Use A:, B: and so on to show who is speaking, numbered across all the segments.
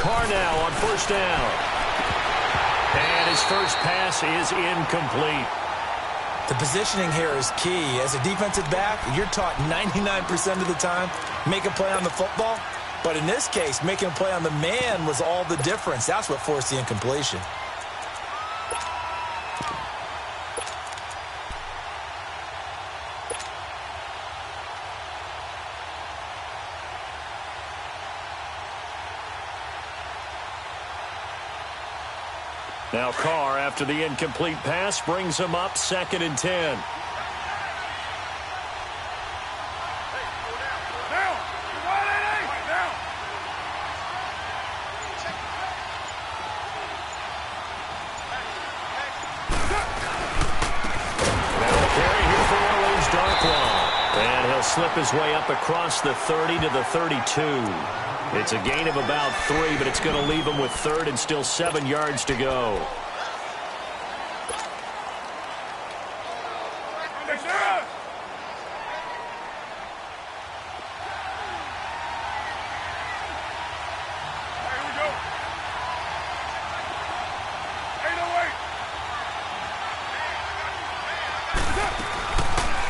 A: Carr now on first down. And his first pass is incomplete.
B: The positioning here is key. As a defensive back, you're taught 99% of the time, make a play on the football. But in this case, making a play on the man was all the difference. That's what forced the incompletion.
A: Now Carr, after the incomplete pass, brings him up 2nd and 10. And he'll slip his way up across the 30 to the 32. It's a gain of about 3, but it's going to leave him with 3rd and still 7 yards to go.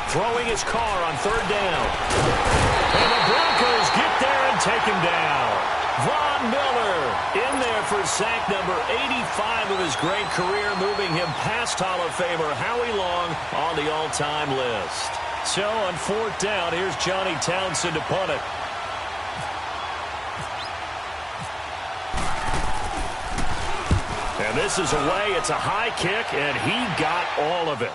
A: Throwing his Carr on 3rd down. And the Broncos get there and take him down. Von Miller in there for sack number 85 of his great career, moving him past Hall of Famer Howie Long on the all-time list. So on 4th down, here's Johnny Townsend to punt it. And this is away. It's a high kick, and he got all of it.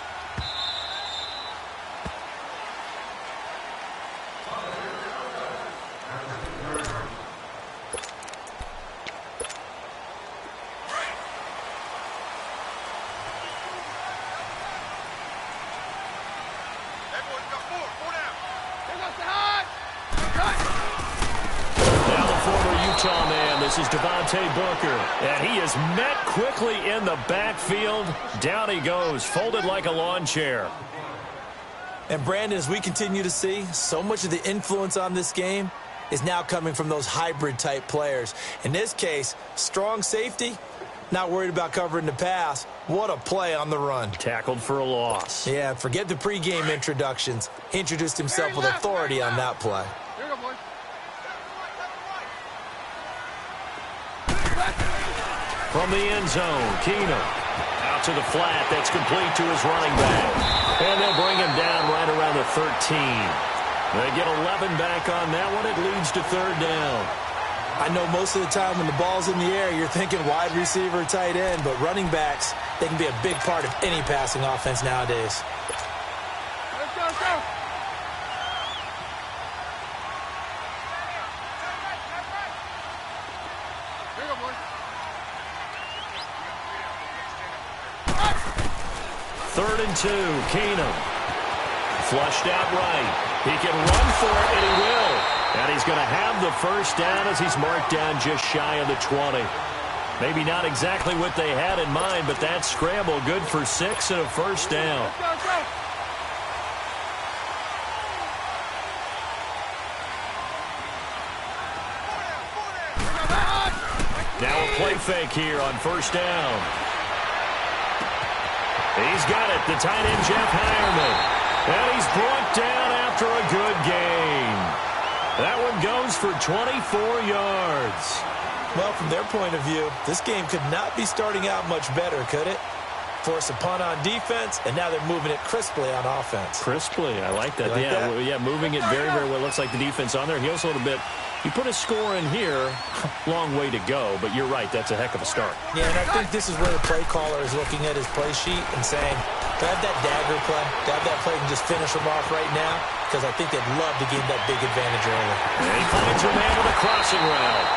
A: And he is met quickly in the backfield. Down he goes, folded like a lawn chair.
B: And Brandon, as we continue to see, so much of the influence on this game is now coming from those hybrid-type players. In this case, strong safety, not worried about covering the pass. What a play on the run.
A: Tackled for a loss.
B: Yeah, forget the pregame introductions. He introduced himself with authority on that play.
A: From the end zone, Keenum out to the flat. That's complete to his running back. And they'll bring him down right around the 13. They get 11 back on that one. It leads to 3rd down.
B: I know most of the time when the ball's in the air, you're thinking wide receiver, tight end, but running backs, they can be a big part of any passing offense nowadays.
C: Let's go, let's go. Here you go, boy.
A: 3rd and 2, Keenum. Flushed out right. He can run for it, and he will. And he's going to have the first down as he's marked down just shy of the 20. Maybe not exactly what they had in mind, but that scramble good for 6 and a first down.
C: Let's go, let's go.
A: Now a play fake here on first down. He's got it, the tight end Jeff Heuerman. And he's brought down after a good gain. That one goes for 24 yards.
B: Well, from their point of view, this game could not be starting out much better, could it? Force a punt on defense, and now they're moving it crisply on offense.
A: Crisply, I like that.
B: You like that?
A: Yeah, moving it very, very well. Looks like the defense on there. He also a little bit. You put a score in here, long way to go, but you're right, that's a heck of a start.
B: Yeah, and I think this is where the play caller is looking at his play sheet and saying, do I have that dagger play? Do I have that play and just finish him off right now? Because I think they'd love to gain that big advantage early.
A: And he finds a man with a crossing route.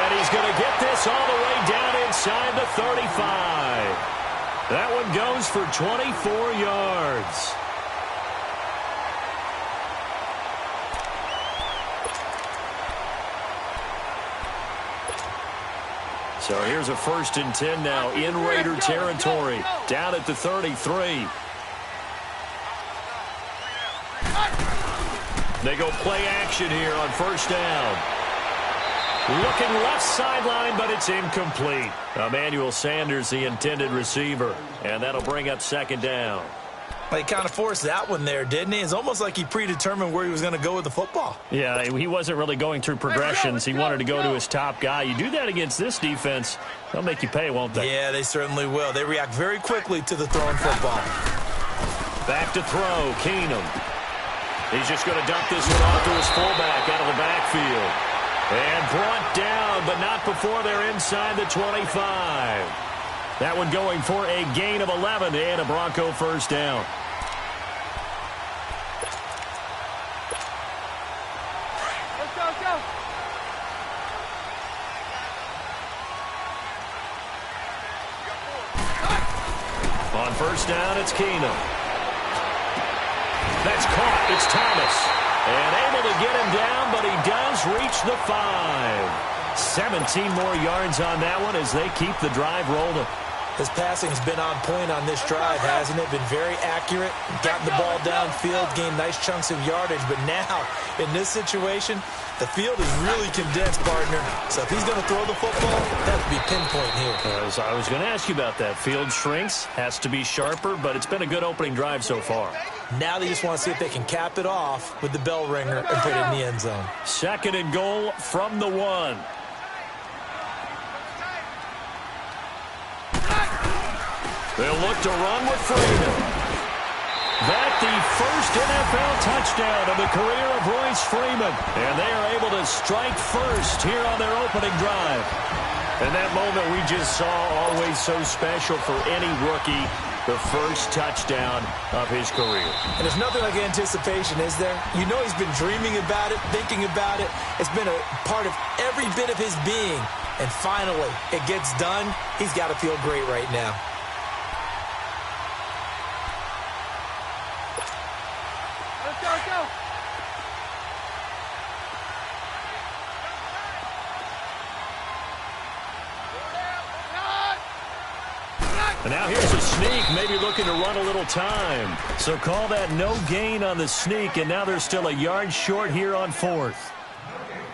A: And he's going to get this all the way down inside the 35. That one goes for 24 yards. So here's a 1st and 10 now in Raider territory, down at the 33. They go play action here on first down. Looking left sideline, but it's incomplete. Emmanuel Sanders, the intended receiver. And that'll bring up second down.
B: He kind of forced that one there, didn't he? It's almost like he predetermined where he was going to go with the football.
A: Yeah, he wasn't really going through progressions. He wanted to go to his top guy. You do that against this defense, they'll make you pay, won't they?
B: Yeah, they certainly will. They react very quickly to the throwing football.
A: Back to throw, Keenum. He's just going to dump this one off to his fullback out of the backfield. And brought down, but not before they're inside the 25. That one going for a gain of 11 and a Bronco first down.
C: Let's go.
A: On first down, it's Keenum. That's caught. It's Thomas. And able to get him down, but he does reach the 5. 17 more yards on that one as they keep the drive rolling.
B: His passing's been on point on this drive, hasn't it? Been very accurate, gotten the ball downfield, gained nice chunks of yardage. But now, in this situation, the field is really condensed, partner. So if he's going to throw the football, that would be pinpoint here.
A: I was going to ask you about that. Field shrinks, has to be sharper, but it's been a good opening drive so far.
B: Now they just want to see if they can cap it off with the bell ringer and put it in the end zone.
A: Second and goal from the 1. They'll look to run with Freeman. That the first NFL touchdown of the career of Royce Freeman. And they are able to strike first here on their opening drive. And that moment we just saw, always so special for any rookie, the first touchdown of his career.
B: And there's nothing like anticipation, is there? You know he's been dreaming about it, thinking about it. It's been a part of every bit of his being. And finally, it gets done. He's got to feel great right now.
C: Let's go.
A: And now here's a sneak, maybe looking to run a little time. So call that no gain on the sneak, and now they're still a yard short here on 4th.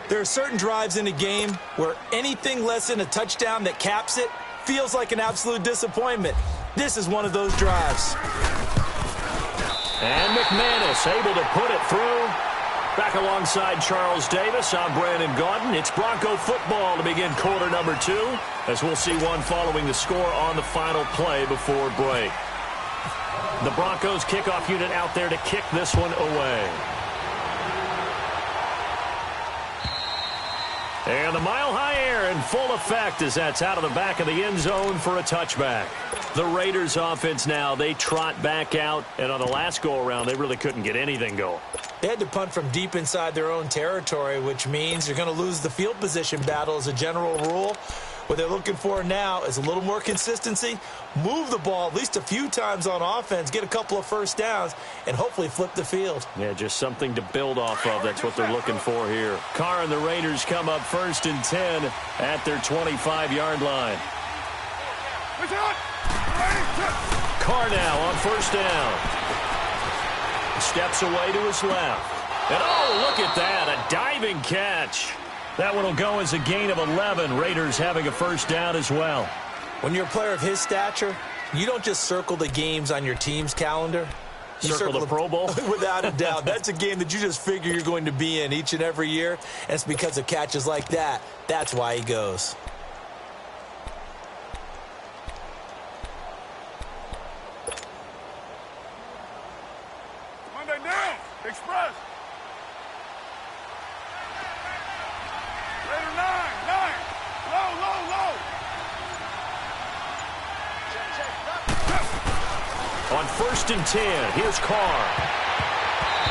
B: There are certain drives in a game where anything less than a touchdown that caps it feels like an absolute disappointment. This is one of those drives.
A: And McManus able to put it through. Back alongside Charles Davis, I'm Brandon Gaudin. It's Bronco football to begin quarter number 2, as we'll see one following the score on the final play before break. The Broncos kickoff unit out there to kick this one away. And the mile-high air in full effect as that's out of the back of the end zone for a touchback. The Raiders offense now, they trot back out, and on the last go-around, they really couldn't get anything going.
B: They had to punt from deep inside their own territory, which means you're going to lose the field position battle as a general rule. What they're looking for now is a little more consistency, move the ball at least a few times on offense, get a couple of first downs, and hopefully flip the field.
A: Yeah, just something to build off of. That's what they're looking for here. Carr and the Raiders come up 1st and 10 at their 25-yard line. Carr now on 1st down. Steps away to his left. And oh, look at that, a diving catch. That one will go as a gain of 11. Raiders having a first down as well.
B: When you're a player of his stature, you don't just circle the games on your team's calendar. You
A: circle the Pro Bowl?
B: Without a doubt. That's a game that you just figure you're going to be in each and every year. And it's because of catches like that. That's why he goes.
C: Monday down. Express. Raider 9. Low.
A: On 1st and 10, here's Carr.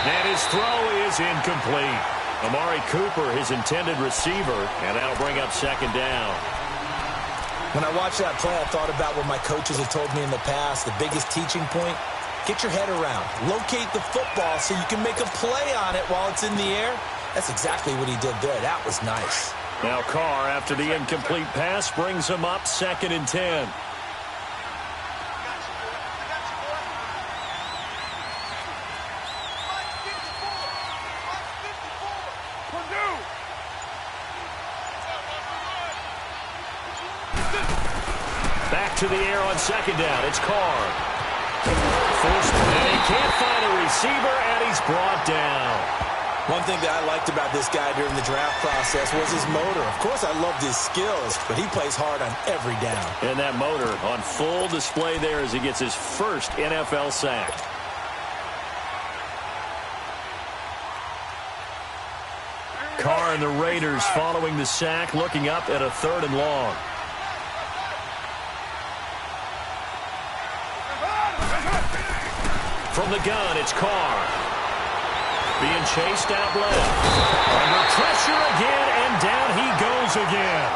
A: And his throw is incomplete. Amari Cooper, his intended receiver, and that'll bring up second down.
B: When I watched that play, I thought about what my coaches have told me in the past. The biggest teaching point, get your head around. Locate the football so you can make a play on it while it's in the air. That's exactly what he did there. That was nice.
A: Now Carr, after the incomplete pass, brings him up 2nd and 10. to the air on second down. It's Carr. Forced, and he can't find a receiver, and he's brought down.
B: One thing that I liked about this guy during the draft process was his motor. Of course, I loved his skills, but he plays hard on every down.
A: And that motor on full display there as he gets his first NFL sack. Carr and the Raiders following the sack, looking up at a 3rd and long. From the gun, it's Carr. Being chased out left. Under pressure again, and down he goes again.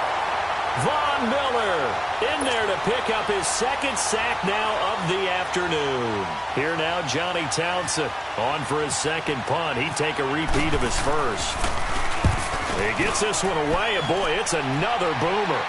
A: Von Miller in there to pick up his 2nd sack now of the afternoon. Here now, Johnny Townsend on for his 2nd punt. He'd take a repeat of his first. He gets this one away, and boy, it's another boomer.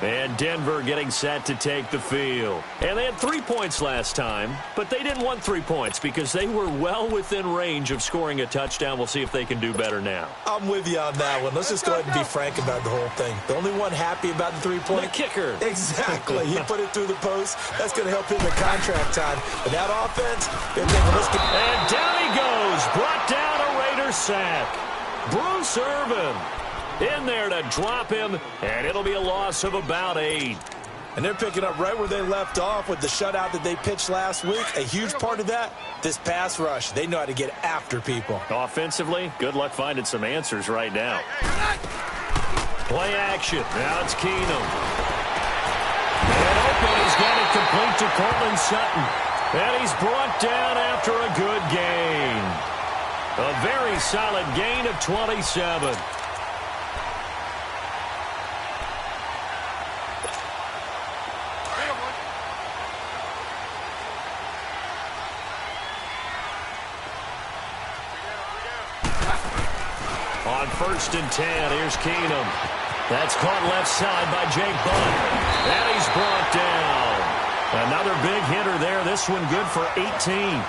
A: And Denver getting set to take the field. And they had 3 points last time, but they didn't want 3 points because they were well within range of scoring a touchdown. We'll see if they can do better now.
B: I'm with you on that one. Let's just go ahead and be frank about the whole thing. The only one happy about the 3-point?
A: The kicker.
B: Exactly. He put it through the post. That's going to help him in contract time. But that offense, they're thinking, let's get...
A: And down he goes. Brought down a Raiders sack. Bruce Irvin in there to drop him, and it'll be a loss of about 8.
B: And they're picking up right where they left off with the shutout that they pitched last week. A huge part of that, this pass rush. They know how to get after people.
A: Offensively, good luck finding some answers right now. Play action. Now it's Keenum. And open, he's got it complete to Cortland Sutton. And he's brought down after a good gain. A very solid gain of 27. On 1st and 10, here's Keenum. That's caught left side by Jake Butt. And he's brought down. Another big hitter there. This one good for 18.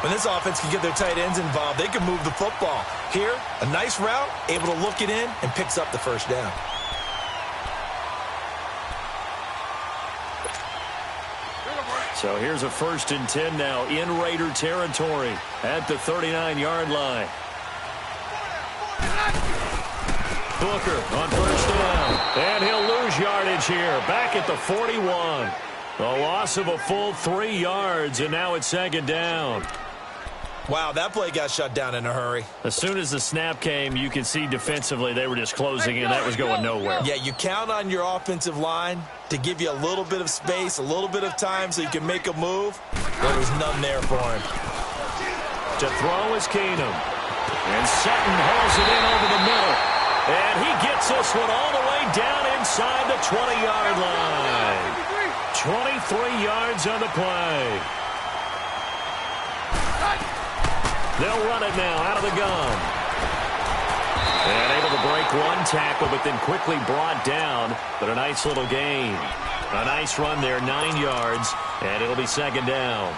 B: When this offense can get their tight ends involved, they can move the football. Here, a nice route, able to look it in, and picks up the 1st down.
A: So here's a 1st and 10 now in Raider territory at the 39-yard line. Booker on 1st down. And he'll lose yardage here. Back at the 41. A loss of a full 3 yards, and now it's 2nd down.
B: Wow, that play got shut down in a hurry.
A: As soon as the snap came, you can see defensively they were just closing in. That was going nowhere.
B: Yeah, you count on your offensive line to give you a little bit of space, a little bit of time so you can make a move. There was none there for him.
A: To throw is Keenum. And Sutton hauls it in over the middle. And he gets this one all the way down inside the 20-yard line. 23 yards on the play. They'll run it now out of the gun. And able to break one tackle, but then quickly brought down. But a nice little gain. A nice run there, 9 yards. And it'll be 2nd down.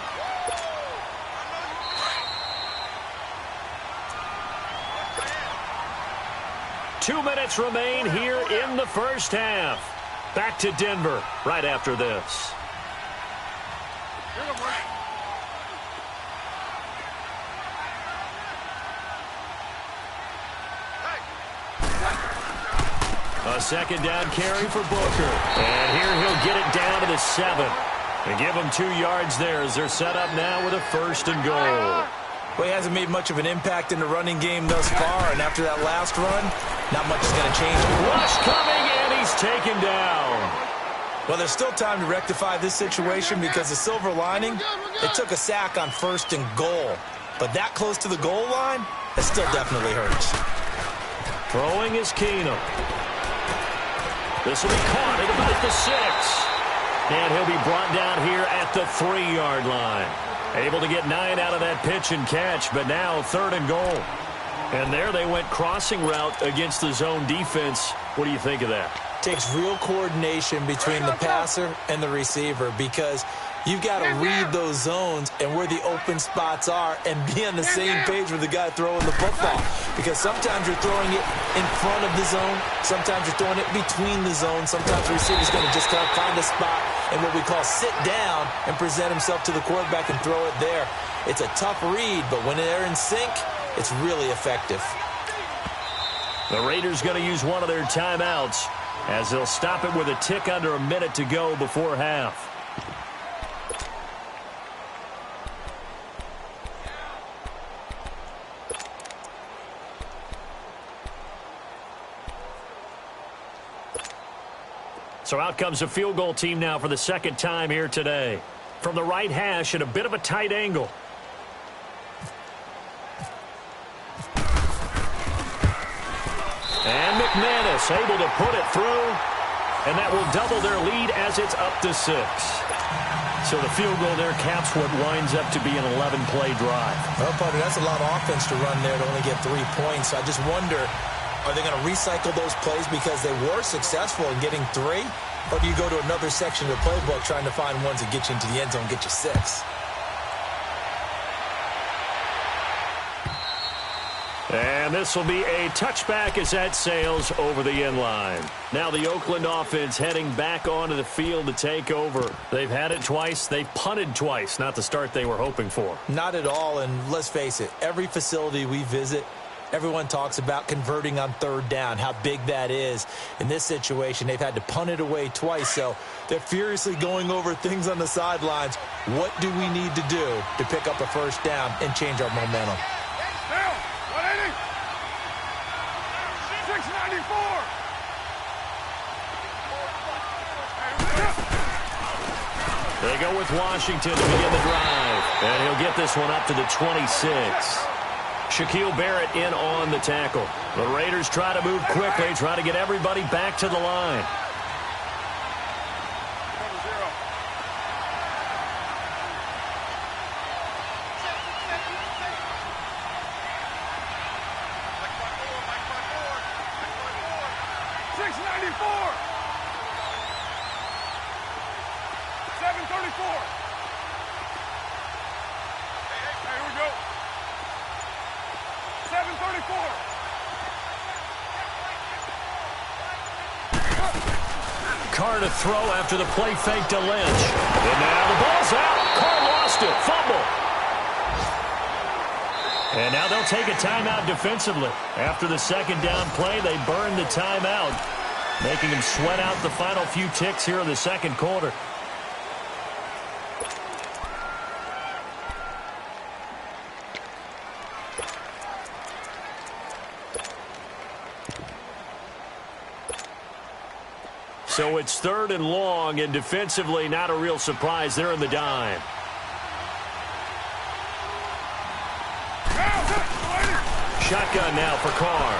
A: Two minutes remain here in the 1st half. Back to Denver right after this. A 2nd down carry for Booker. And here he'll get it down to the 7. And give him 2 yards there as they're set up now with a 1st and goal.
B: Well, he hasn't made much of an impact in the running game thus far, and after that last run, not much is going to change.
A: Rush coming, and he's taken down.
B: Well, there's still time to rectify this situation because the silver lining, it took a sack on 1st and goal. But that close to the goal line, it still definitely hurts.
A: Throwing is Keenum. This will be caught at about the 6. And he'll be brought down here at the 3-yard line. Able to get 9 out of that pitch and catch, but now 3rd and goal. And there they went crossing route against the zone defense. What do you think of that?
B: Takes real coordination between the passer and the receiver because You've got to read those zones and where the open spots are and be on the same page with the guy throwing the football. Because sometimes you're throwing it in front of the zone. Sometimes you're throwing it between the zones. Sometimes the receiver's going to just kind of find a spot and what we call sit down and present himself to the quarterback and throw it there. It's a tough read, but when they're in sync, it's really effective.
A: The Raiders going to use one of their timeouts as they'll stop it with a tick under a minute to go before half. So out comes a field goal team now for the second time here today. From the right hash at a bit of a tight angle. And McManus able to put it through. And that will double their lead as it's up to 6. So the field goal there caps what winds up to be an 11-play drive.
B: Well, partner, that's a lot of offense to run there to only get 3 points. So I just wonder, are they going to recycle those plays because they were successful in getting 3? Or do you go to another section of the playbook trying to find ones that get you into the end zone and get you 6?
A: And this will be a touchback as that sails over the end line. Now the Oakland offense heading back onto the field to take over. They've had it twice. They've punted twice. Not the start they were hoping for.
B: Not at all, and let's face it, every facility we visit, everyone talks about converting on third down, how big that is. In this situation, they've had to punt it away twice, so they're furiously going over things on the sidelines. What do we need to do to pick up a first down and change our momentum?
C: Down. 180. 694.
A: They go with Washington to begin the drive. And he'll get this one up to the 26. Shaquille Barrett in on the tackle. The Raiders try to move quickly, try to get everybody back to the line. Carr to throw after the play fake to Lynch. And now the ball's out. Carr lost it. Fumble. And now they'll take a timeout defensively. After the second down play, they burn the timeout, making them sweat out the final few ticks here in the second quarter. So it's 3rd and long, and defensively not a real surprise. They're in the dime. Shotgun now for Carr.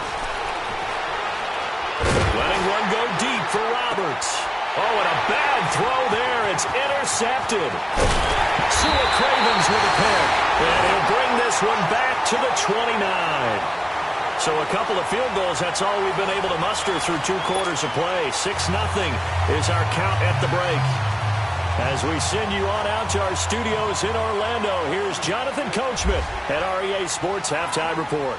A: Letting one go deep for Roberts. Oh, and a bad throw there. It's intercepted. Sua Cravens with a pick. And he'll bring this one back to the 29. So a couple of field goals, that's all we've been able to muster through 2 quarters of play. 6-0 is our count at the break. As we send you on out to our studios in Orlando, here's Jonathan Coachman at REA Sports Halftime Report.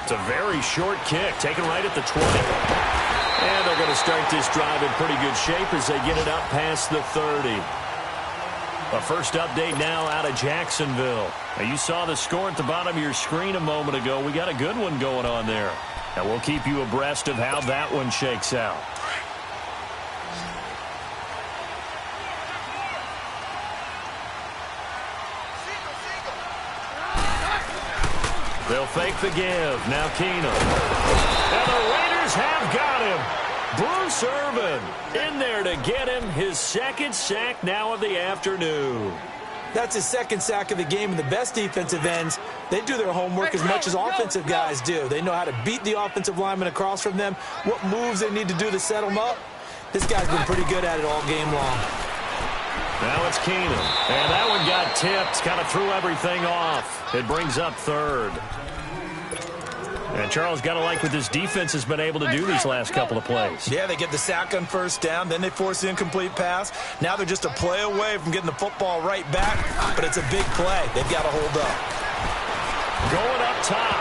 A: It's a very short kick, taken right at the 20. And they're going to start this drive in pretty good shape as they get it up past the 30. A first update now out of Jacksonville. Now you saw the score at the bottom of your screen a moment ago. We got a good one going on there. And we'll keep you abreast of how that one shakes out. They'll fake the give. Now Keenum. And the Raiders have got him. Bruce Irvin in there to get him his 2nd sack now of the afternoon.
B: That's his 2nd sack of the game, and the best defensive ends, they do their homework as much as offensive guys do. They know how to beat the offensive lineman across from them, what moves they need to do to set them up. This guy's been pretty good at it all game long.
A: Now it's Keenum, and that one got tipped, kind of threw everything off. It brings up 3rd. And Charles, got to like what this defense has been able to do these last couple of plays.
B: Yeah, they get the sack on first down, then they force the incomplete pass. Now they're just a play away from getting the football right back, but it's a big play. They've got to hold up.
A: Going up top.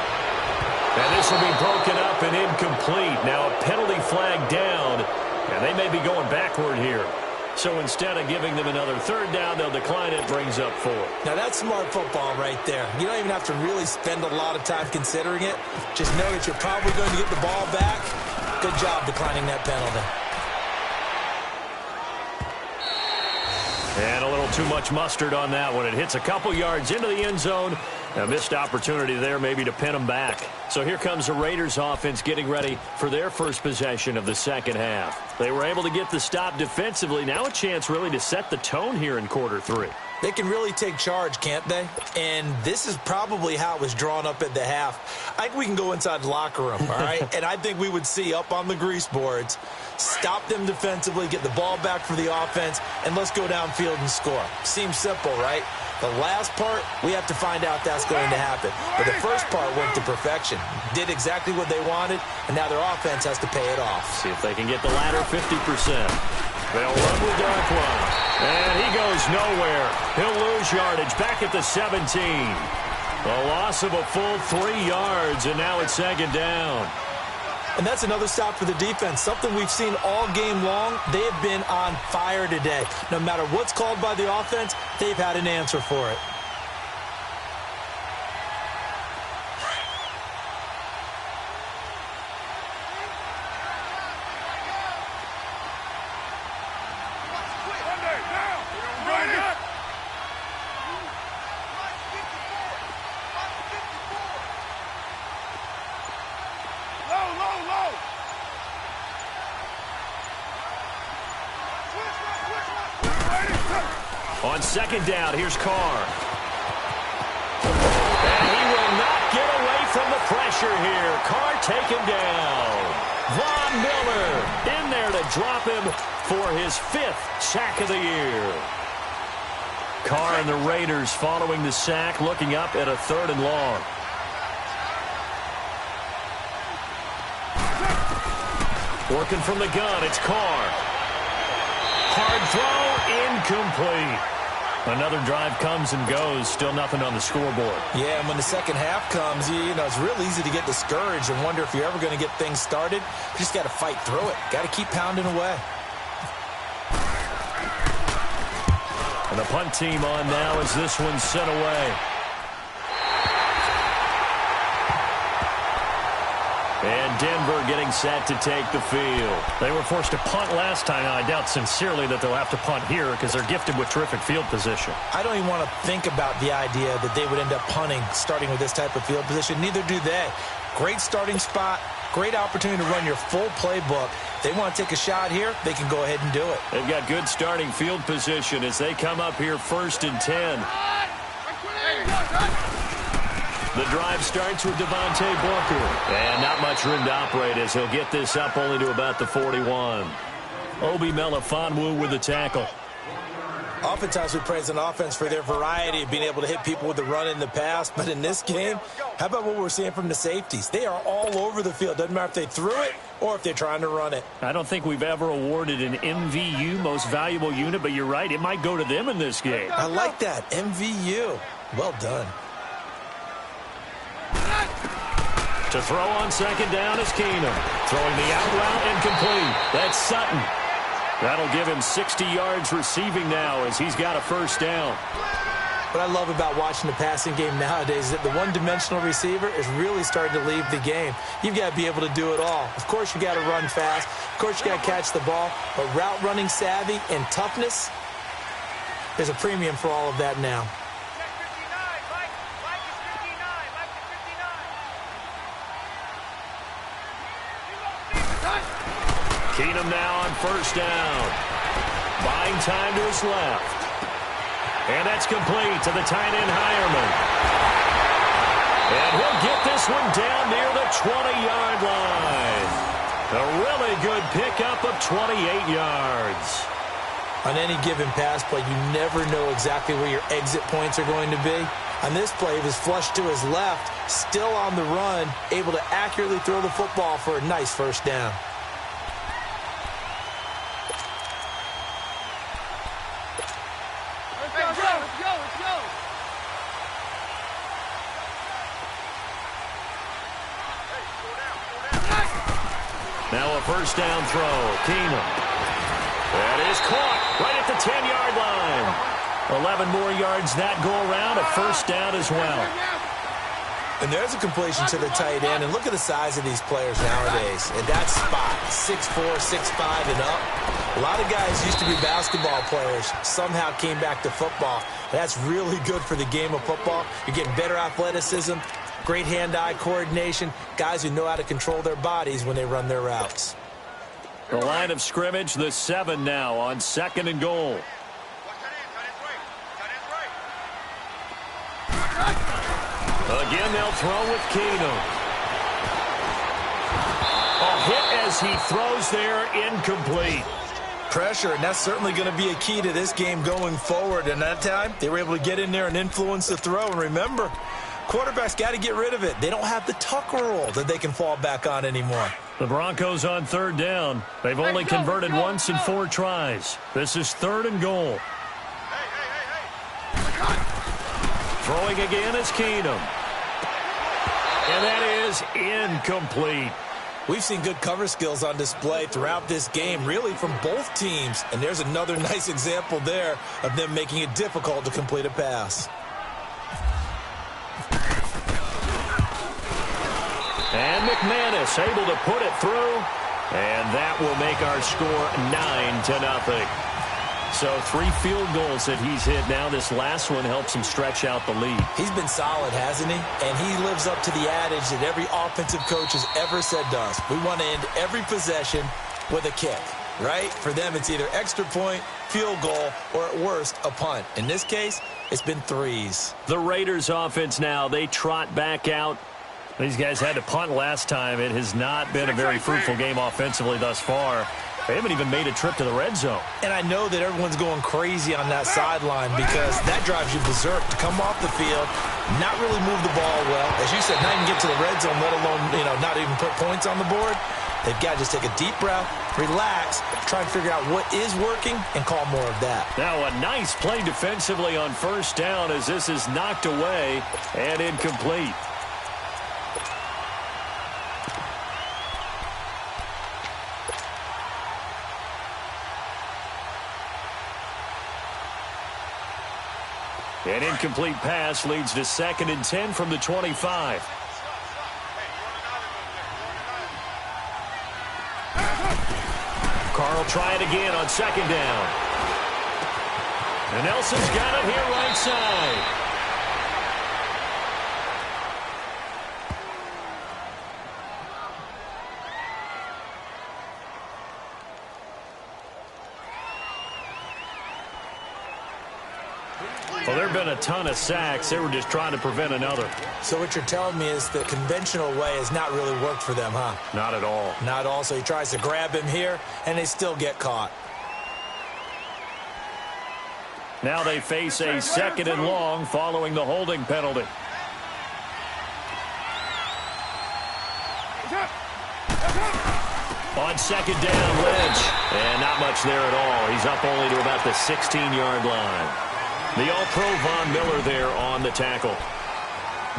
A: And this will be broken up and incomplete. Now a penalty flag down, and they may be going backward here. So instead of giving them another third down, they'll decline it, brings up 4.
B: Now that's smart football right there. You don't even have to really spend a lot of time considering it. Just know that you're probably going to get the ball back. Good job declining that penalty.
A: And a little too much mustard on that one. It hits a couple yards into the end zone. A missed opportunity there maybe to pin them back. So here comes the Raiders offense getting ready for their first possession of the second half. They were able to get the stop defensively. Now a chance really to set the tone here in quarter 3.
B: They can really take charge, can't they? And this is probably how it was drawn up at the half. I think we can go inside the locker room, all right? And I think we would see up on the grease boards, stop them defensively, get the ball back for the offense, and let's go downfield and score. Seems simple, right? The last part, we have to find out that's going to happen. But the first part went to perfection. Did exactly what they wanted, and now their offense has to pay it off.
A: See if they can get the latter 50%. They'll run with Darkwan. And he goes nowhere. He'll lose yardage back at the 17. A loss of a full 3 yards, and now it's second down.
B: And that's another stop for the defense. Something we've seen all game long. They have been on fire today. No matter what's called by the offense, they've had an answer for it.
A: On second down, here's Carr. And he will not get away from the pressure here. Carr taken down. Von Miller in there to drop him for his 5th sack of the year. Carr and the Raiders following the sack, looking up at a 3rd and long. Working from the gun, it's Carr. Hard throw, incomplete. Another drive comes and goes, still nothing on the scoreboard.
B: Yeah, and when the second half comes, you know, it's real easy to get discouraged and wonder if you're ever going to get things started. You just got to fight through it. Got to keep pounding away.
A: And the punt team on now as this one's set away. And Denver getting set to take the field. They were forced to punt last time, and I doubt sincerely that they'll have to punt here because they're gifted with terrific field position.
B: I don't even want to think about the idea that they would end up punting starting with this type of field position. Neither do they. Great starting spot, great opportunity to run your full playbook. They want to take a shot here, they can go ahead and do it.
A: They've got good starting field position as they come up here 1st and 10. The drive starts with Devontae Booker. And not much room to operate as he'll get this up only to about the 41. Obi Melifonwu with the tackle.
B: Oftentimes we praise an offense for their variety of being able to hit people with the run in the pass. But in this game, how about what we're seeing from the safeties? They are all over the field. Doesn't matter if they threw it or if they're trying to run it.
A: I don't think we've ever awarded an MVU, most valuable unit, but you're right. It might go to them in this game.
B: I like that. MVU. Well done.
A: To throw on second down is Keenum. Throwing the out route incomplete. That's Sutton. That'll give him 60 yards receiving now as he's got a 1st down.
B: What I love about watching the passing game nowadays is that the one-dimensional receiver is really starting to leave the game. You've got to be able to do it all. Of course, you got to run fast. Of course, you got to catch the ball. But route running savvy and toughness, there's a premium for all of that now.
A: Keenum now on 1st down. Buying time to his left. And that's complete to the tight end, Hireman. And he'll get this one down near the 20-yard line. A really good pickup of 28 yards.
B: On any given pass play, you never know exactly where your exit points are going to be. On this play, he was flushed to his left, still on the run, able to accurately throw the football for a nice first down.
C: Let's go.
A: Now a first down throw. Keenum. That is caught right at the 10-yard line. 11 more yards that go around. A first down as well.
B: And there's a completion to the tight end. And look at the size of these players nowadays. And that spot, 6'4", 6'5", and up. A lot of guys used to be basketball players, somehow came back to football. That's really good for the game of football. You're getting better athleticism, great hand-eye coordination, guys who know how to control their bodies when they run their routes.
A: The line of scrimmage, the 7 now on 2nd and goal. Again, they'll throw with Keenum. A hit as he throws there, incomplete.
B: Pressure, and that's certainly going to be a key to this game going forward. And that time, they were able to get in there and influence the throw. And remember, quarterbacks got to get rid of it. They don't have the tuck roll that they can fall back on anymore.
A: The Broncos on 3rd down. They've only converted once in 4 tries. This is 3rd and goal. Throwing again is Keenum. And that is incomplete.
B: We've seen good cover skills on display throughout this game, really from both teams. And there's another nice example there of them making it difficult to complete a pass.
A: And McManus able to put it through. And that will make our score 9-0. So 3 field goals that he's hit now. This last one helps him stretch out the lead.
B: He's been solid, hasn't he? And he lives up to the adage that every offensive coach has ever said to us. We want to end every possession with a kick, right? For them, it's either extra point, field goal, or at worst, a punt. In this case, it's been 3s.
A: The Raiders offense now, they trot back out. These guys had to punt last time. It has not been a very fruitful game offensively thus far. They haven't even made a trip to the red zone. And
B: I know that everyone's going crazy on that sideline because that drives you berserk to come off the field, not really move the ball well. As you said, not even get to the red zone, let alone, not even put points on the board. They've got to just take a deep breath, relax, try and figure out what is working, and call more of that.
A: Now a nice play defensively on 1st down as this is knocked away and incomplete. An incomplete pass leads to 2nd and 10 from the 25. Carr will try it again on 2nd down. And Nelson's got it here right side. Well, there have been a ton of sacks. They were just trying to prevent another.
B: So what you're telling me is the conventional way has not really worked for them, huh?
A: Not at all.
B: Not at all. So he tries to grab him here, and they still get caught.
A: Now they face a 2nd and long following the holding penalty. On 2nd down, Lynch. And not much there at all. He's up only to about the 16-yard line. The All-Pro Von Miller there on the tackle.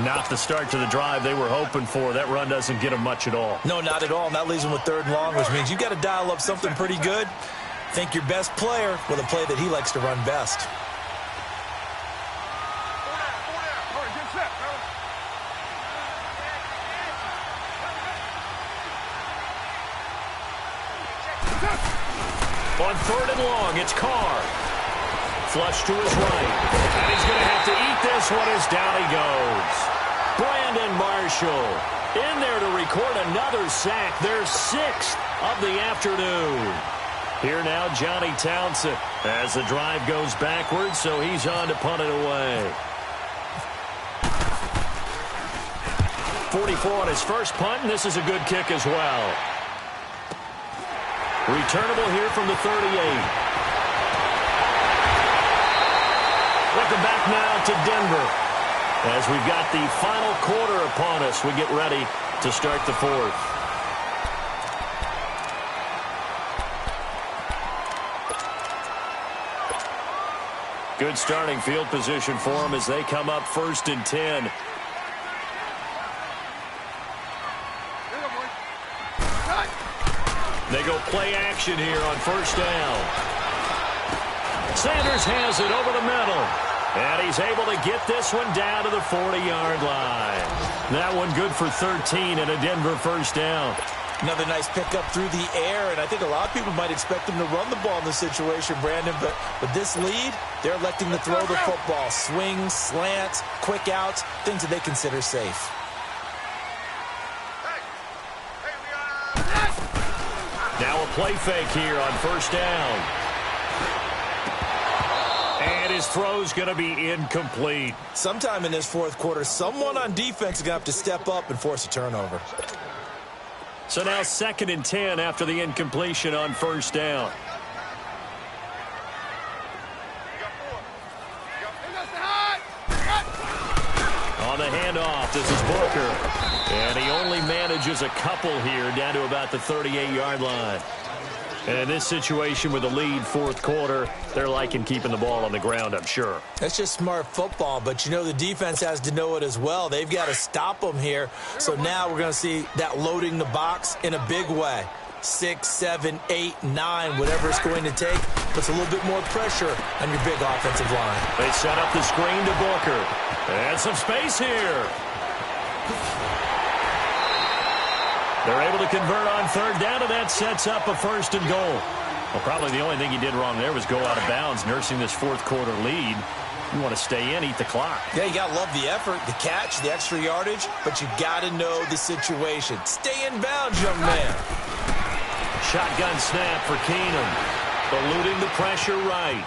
A: Not the start to the drive they were hoping for. That run doesn't get them much at all.
B: No, not at all. And that leaves them with 3rd and long, which means you've got to dial up something pretty good. Think your best player with a play that he likes to run best.
A: On 3rd and long, it's Carr. Flush to his right. And he's going to have to eat this one as down he goes. Brandon Marshall in there to record another sack. Their 6th of the afternoon. Here now, Johnny Townsend as the drive goes backwards, so he's on to punt it away. 44 on his first punt, and this is a good kick as well. Returnable here from the 38. Welcome back now to Denver. As we've got the final quarter upon us, we get ready to start the fourth. Good starting field position for them as they come up 1st and 10. They go play action here on 1st down. Sanders has it over the middle. And he's able to get this one down to the 40-yard line. That one good for 13 and a Denver 1st down.
B: Another nice pickup through the air, and I think a lot of people might expect him to run the ball in this situation, Brandon, but with this lead, they're electing to throw the football. Swings, slants, quick outs, things that they consider safe.
A: Now a play fake here on 1st down. And his throw's going to be incomplete.
B: Sometime in this fourth quarter, someone on defense is going to have to step up and force a turnover.
A: So now 2nd and 10 after the incompletion on 1st down. On the handoff, this is Booker. And he only manages a couple here down to about the 38-yard line. And in this situation with the lead 4th quarter, they're liking keeping the ball on the ground, I'm sure.
B: That's just smart football, but you know the defense has to know it as well. They've got to stop them here. So now we're going to see that loading the box in a big way. 6, 7, 8, 9, whatever it's going to take, puts a little bit more pressure on your big offensive line.
A: They set up the screen to Booker. And some space here. They're able to convert on 3rd down, and that sets up a 1st and goal. Well, probably the only thing he did wrong there was go out of bounds, nursing this 4th quarter lead. You want to stay in, eat the clock.
B: Yeah, you got to love the effort, the catch, the extra yardage, but you got to know the situation. Stay in bounds, young man.
A: Shotgun snap for Keenum. Eluding the pressure right.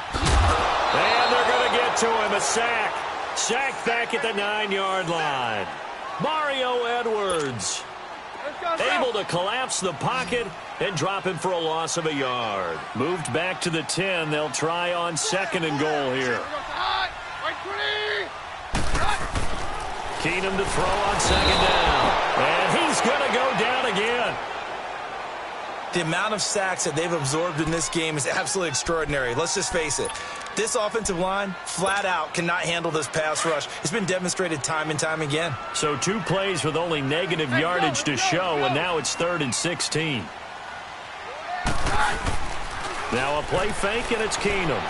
A: And they're going to get to him, a sack. Sacked back at the 9-yard line. Mario Edwards. Able to collapse the pocket and drop him for a loss of a yard. Moved back to the 10. They'll try on 2nd and goal here. Keenum to throw on 2nd down. And he's going to go down again.
B: The amount of sacks that they've absorbed in this game is absolutely extraordinary. Let's just face it. This offensive line, flat out, cannot handle this pass rush. It's been demonstrated time and time again.
A: So 2 plays with only negative yardage to show, and now it's 3rd and 16. Now a play fake, and it's Keenum.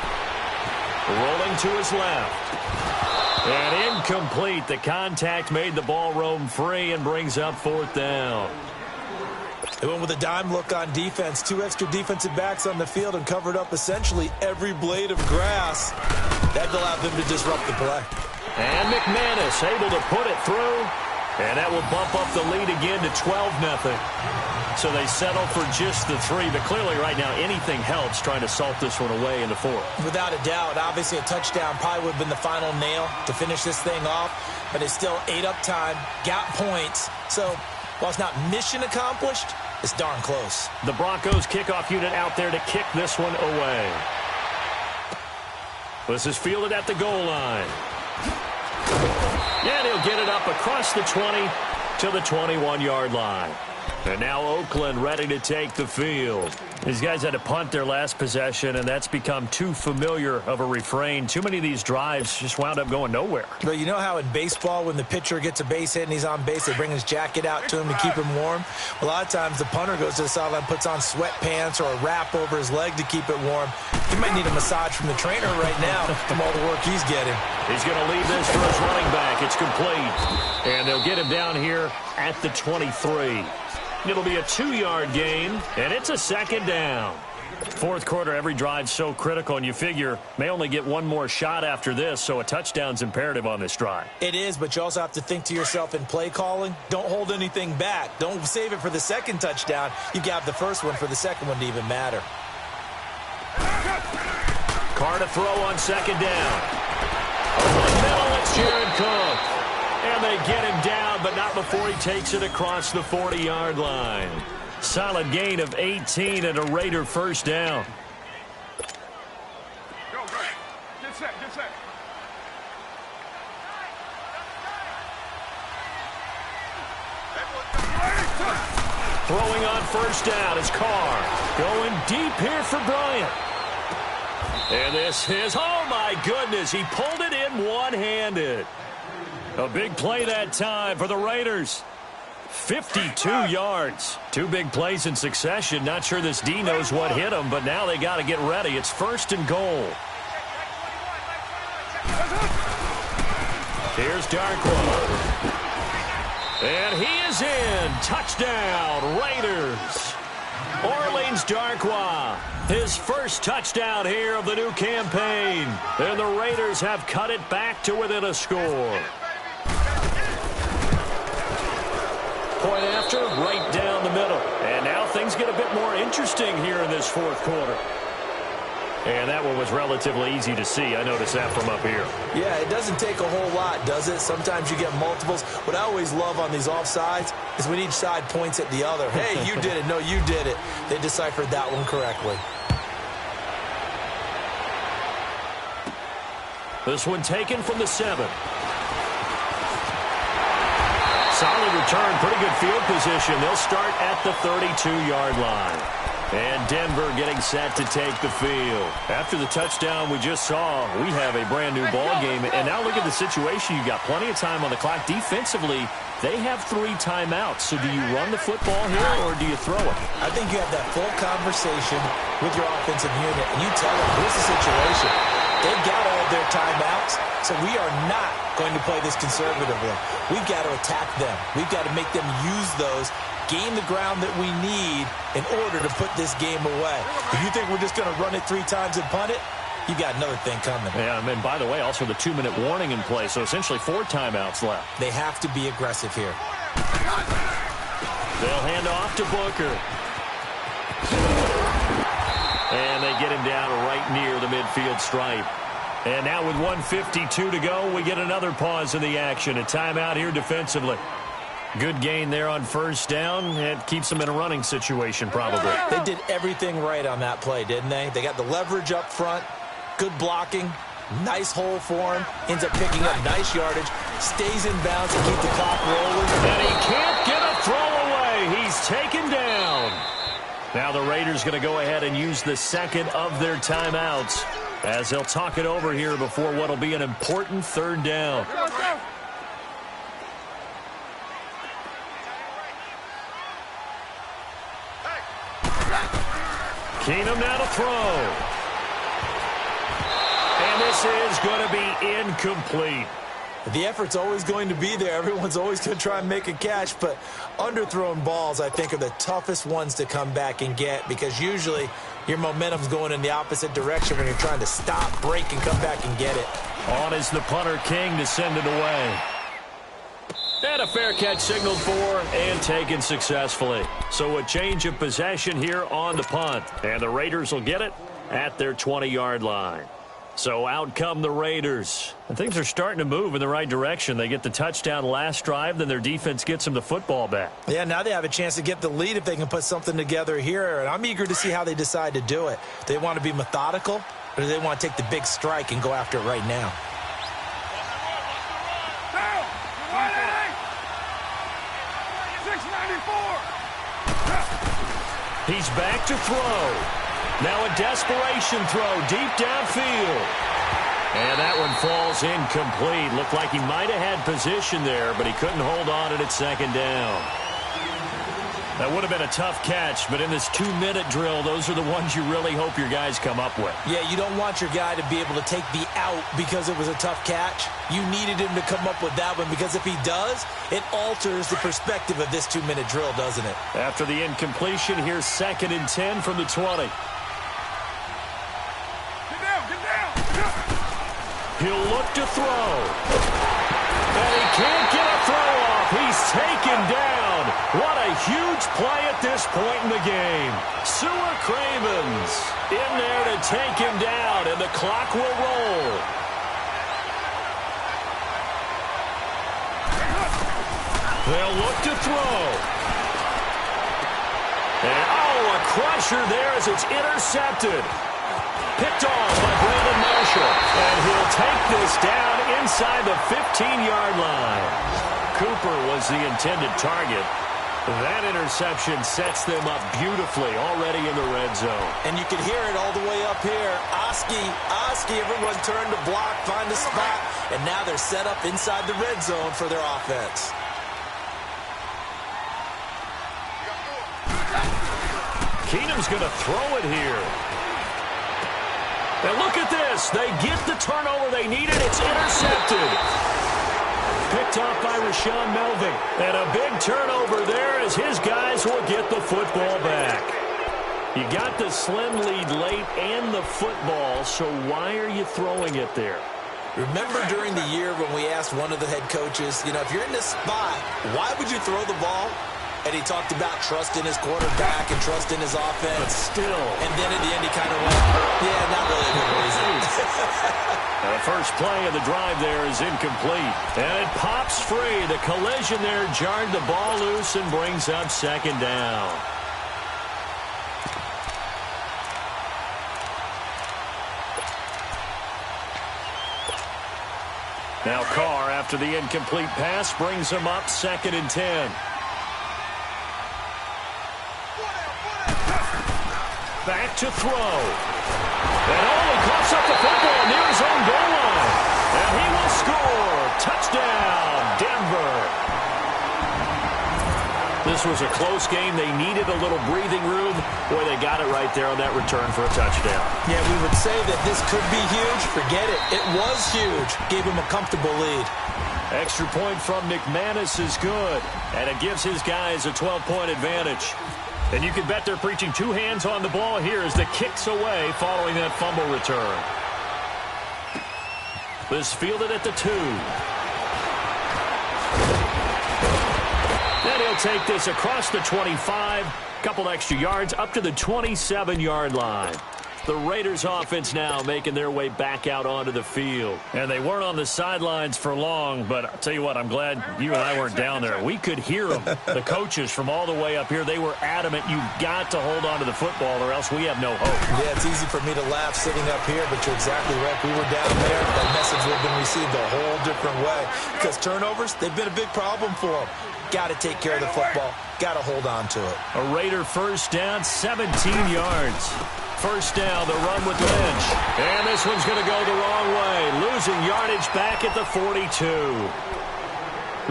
A: Rolling to his left. And incomplete. The contact made the ball roam free and brings up 4th down.
B: They went with a dime look on defense. 2 extra defensive backs on the field and covered up essentially every blade of grass. That allowed them to disrupt the play.
A: And McManus able to put it through. And that will bump up the lead again to 12-0. So they settle for just the 3. But clearly right now anything helps trying to salt this one away in the 4th.
B: Without a doubt. Obviously a touchdown probably would have been the final nail to finish this thing off. But it's still ate up time. Got points. So while it's not mission accomplished, it's darn close.
A: The Broncos kickoff unit out there to kick this one away. This is fielded at the goal line. And he'll get it up across the 20 to the 21-yard line. And now Oakland ready to take the field. These guys had to punt their last possession, and that's become too familiar of a refrain. Too many of these drives just wound up going nowhere.
B: But you know how in baseball, when the pitcher gets a base hit and he's on base, they bring his jacket out to him to keep him warm? A lot of times the punter goes to the sideline, puts on sweatpants or a wrap over his leg to keep it warm. He might need a massage from the trainer right now from all the work he's getting.
A: He's going to leave this for his running back. It's complete. And they'll get him down here at the 23. It'll be a 2-yard gain, and it's a 2nd down. 4th quarter, every drive's so critical, and you figure may only get one more shot after this, so a touchdown's imperative on this drive.
B: It is, but you also have to think to yourself in play calling, don't hold anything back. Don't save it for the 2nd touchdown. You got the first one for the 2nd one to even matter.
A: Carr to throw on 2nd down. Over the middle, it's Jared Cook. And they get him down, but not before he takes it across the 40-yard line. Solid gain of 18 and a Raider 1st down.
C: Go, get set, get set.
A: Throwing on first down is Carr. Going deep here for Bryant. And this is, oh my goodness, he pulled it in one-handed. A big play that time for the Raiders. 52 yards. Two big plays in succession. Not sure this D knows what hit him, but now they got to get ready. It's 1st and goal. Here's Darkwa. And he is in. Touchdown, Raiders. Orleans Darkwa, his first touchdown here of the new campaign. And the Raiders have cut it back to within a score. Point after, right down the middle. And now things get a bit more interesting here in this 4th quarter. And that one was relatively easy to see. I noticed that from up here.
B: Yeah, it doesn't take a whole lot, does it? Sometimes you get multiples. What I always love on these offsides is when each side points at the other. Hey, you did it. No, you did it. They deciphered that one correctly.
A: This one taken from the 7. Solid return, pretty good field position. They'll start at the 32-yard line. And Denver getting set to take the field. After the touchdown we just saw, we have a brand-new ball game. And now look at the situation. You've got plenty of time on the clock. Defensively, they have 3 timeouts. So do you run the football here or do you throw it?
B: I think you have that full conversation with your offensive unit, and you tell them, here's the situation. They've got all their timeouts, so we are not going to play this conservatively. We've got to attack them. We've got to make them use those, gain the ground that we need in order to put this game away. If you think we're just going to run it 3 times and punt it, you got another thing coming.
A: Yeah, and by the way, also the 2-minute warning in play, so essentially 4 timeouts left.
B: They have to be aggressive here.
A: They'll hand off to Booker. And they get him down right near the midfield stripe. And now with 1:52 to go, we get another pause in the action. A timeout here defensively. Good gain there on first down. It keeps them in a running situation probably.
B: They did everything right on that play, didn't they? They got the leverage up front, good blocking, nice hole for him, ends up picking up nice yardage, stays in bounds to keep the clock rolling.
A: And he can't get a throw away. He's taken down. Now the Raiders going to go ahead and use the second of their timeouts as they'll talk it over here before what will be an important 3rd down. Keenum now to throw. And this is going to be incomplete.
B: The effort's always going to be there. Everyone's always going to try and make a catch, but underthrown balls, I think, are the toughest ones to come back and get because usually your momentum's going in the opposite direction when you're trying to stop, break, and come back and get it.
A: On is the punter King to send it away. And a fair catch signaled for and taken successfully. So a change of possession here on the punt. And the Raiders will get it at their 20-yard line. So out come the Raiders. And things are starting to move in the right direction. They get the touchdown last drive, then their defense gets them the football back.
B: Yeah, now they have a chance to get the lead if they can put something together here. And I'm eager to see how they decide to do it. Do they want to be methodical, or do they want to take the big strike and go after it right now?
A: He's back to throw. Now a desperation throw deep downfield. And that one falls incomplete. Looked like he might have had position there, but he couldn't hold on at 2nd down. That would have been a tough catch, but in this 2-minute drill, those are the ones you really hope your guys come up with.
B: Yeah, you don't want your guy to be able to take the out because it was a tough catch. You needed him to come up with that one because if he does, it alters the perspective of this 2-minute drill, doesn't it?
A: After the incompletion, here's 2nd and 10 from the 20. He'll look to throw. And he can't get a throw off. He's taken down. What a huge play at this point in the game. Sewer Cravens in there to take him down, and the clock will roll. They'll look to throw. And, oh, a crusher there as it's intercepted. Picked off by Brandon Marshall. And he'll take this down inside the 15-yard line. Cooper was the intended target. That interception sets them up beautifully already in the red zone.
B: And you can hear it all the way up here. Oski, everyone turned to block, find a spot, and now they're set up inside the red zone for their offense.
A: Keenum's going to throw it here. And look at this. They get the turnover they needed. It's intercepted. Picked off by Rashawn Melvin. And a big turnover there as his guys will get the football back. You got the slim lead late and the football, so why are you throwing it there?
B: Remember during the year when we asked one of the head coaches, if you're in this spot, why would you throw the ball? And he talked about trust in his quarterback and trust in his offense.
A: But still.
B: And then at the end he kind of went, yeah, not really a good reason.
A: The first play of the drive there is incomplete. And it pops free. The collision there jarred the ball loose and brings up second down. Now Carr, after the incomplete pass, brings him up 2nd and 10. Back to throw. And he coughs up the football near his own goal line. And he will score. Touchdown, Denver. This was a close game. They needed a little breathing room. Boy, they got it right there on that return for a touchdown.
B: Yeah, we would say that this could be huge. Forget it. It was huge. Gave him a comfortable lead.
A: Extra point from McManus is good. And it gives his guys a 12-point advantage. And you can bet they're preaching two hands on the ball here as the kick's away following that fumble return. This fielded at the 2. Then he'll take this across the 25. Couple extra yards up to the 27-yard line. The Raiders offense now making their way back out onto the field. And they weren't on the sidelines for long, but I'll tell you what, I'm glad you and I weren't down there. We could hear them. The coaches from all the way up here, they were adamant, you've got to hold on to the football or else we have no hope.
B: Yeah, it's easy for me to laugh sitting up here, but you're exactly right. If we were down there, that message would have been received a whole different way. Because turnovers, they've been a big problem for them. Got to take care of the football. Got to hold on to it.
A: A Raider first down, 17 yards. First down, the run with Lynch. And this one's going to go the wrong way. Losing yardage back at the 42.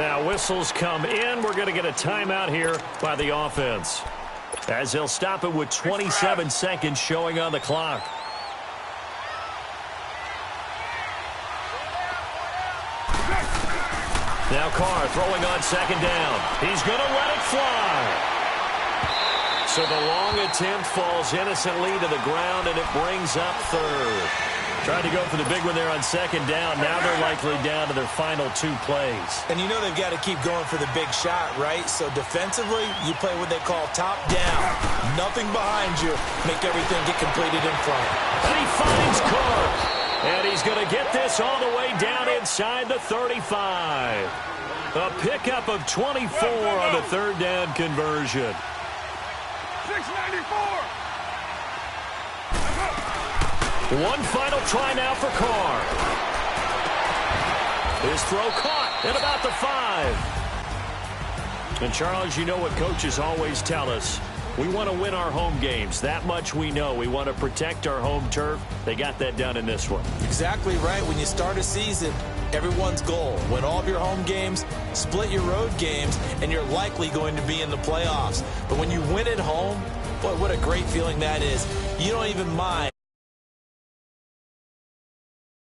A: Now whistles come in. We're going to get a timeout here by the offense, as they'll stop it with 27 seconds showing on the clock. Now Carr throwing on second down. He's going to let it fly. So the long attempt falls innocently to the ground, and it brings up third. Tried to go for the big one there on second down. Now they're likely down to their final 2 plays.
B: And you know they've got to keep going for the big shot, right? So defensively, you play what they call top down. Nothing behind you. Make everything get completed in front.
A: And he finds Carr. And he's going to get this all the way down inside the 35. A pickup of 24 on the third down conversion.
C: 694.
A: One final try now for Carr. His throw caught at about the 5. And Charles, you know what coaches always tell us. We want to win our home games. That much we know. We want to protect our home turf. They got that done in this one.
B: Exactly right. When you start a season, everyone's goal, win all of your home games, split your road games, and you're likely going to be in the playoffs. But when you win at home, boy, what a great feeling that is. You don't even mind